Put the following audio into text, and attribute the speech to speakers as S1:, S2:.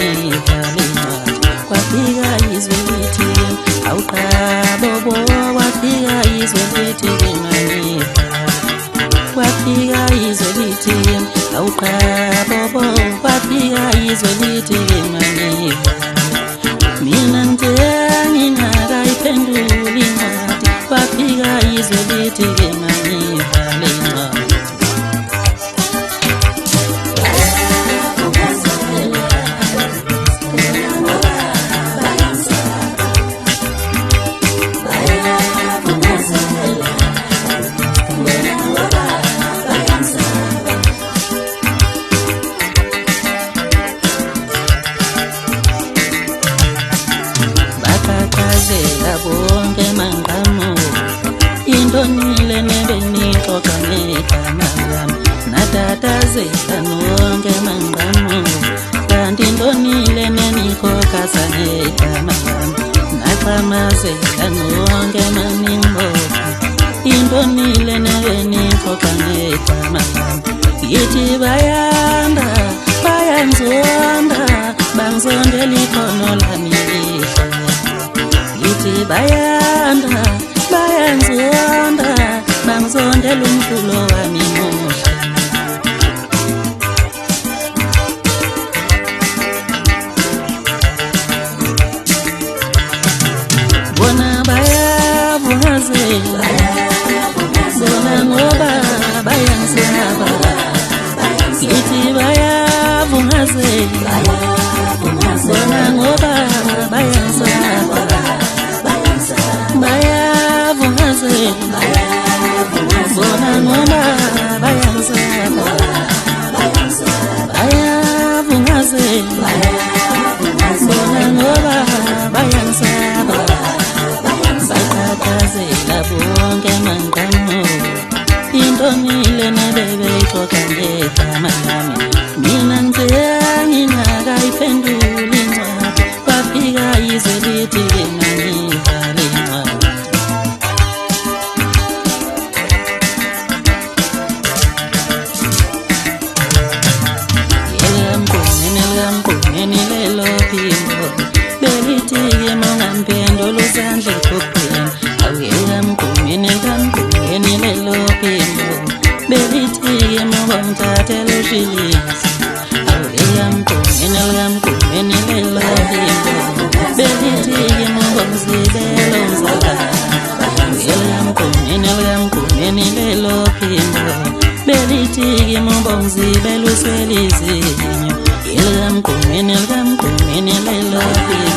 S1: mangivalima kwafika izwe lithi awuqabobo kwafika izwe lithi mangiva kwafika izwe lithi awuqabobo kwafika izwe lithi mangiva mina nje ngingakayiphenduli incwadi kwafika izwe lithi mangiva le ncwadi bonke mangqamo indonile nebenixoxa ngegama lami natatazela nonke mangqamo kanti indonile nenikhokhasa ngegama lami naxamazela nonke maningibopha indonile nebenixoxa ngegama lami yithi bayanda bayanzonda bangizondela ikhono lami lihle bayanda bayanzonda bangizondela umculo wami muhle bona bayavungazela bona ngoba bayansaba yithi bayavungazela bona ngoba bayansaba bayavungazela bona ngoba bayansaba bayavungazela bona ngoba bayansaba bakhathazela bonke mangqamo intomile nebebeyixoxa ngegama lami mina nje ngingakayiphenduli incwadi kwafika izwe lithi mangiva le ncwadi elamgqumeni lelo phimbo belithi-ke mongamphendula usandle ekhopheni awuyelamgqumeni lelo phimbo belithi-ke mongomthathela ushilisi awuyelamgqumeni lelo phimbo belithi-ke mongomzibela umzalwane awuyelamgqumeni lelo phimbo belithi-ke mongomzibela uswelizinyo elamgqumeni lelo phimbo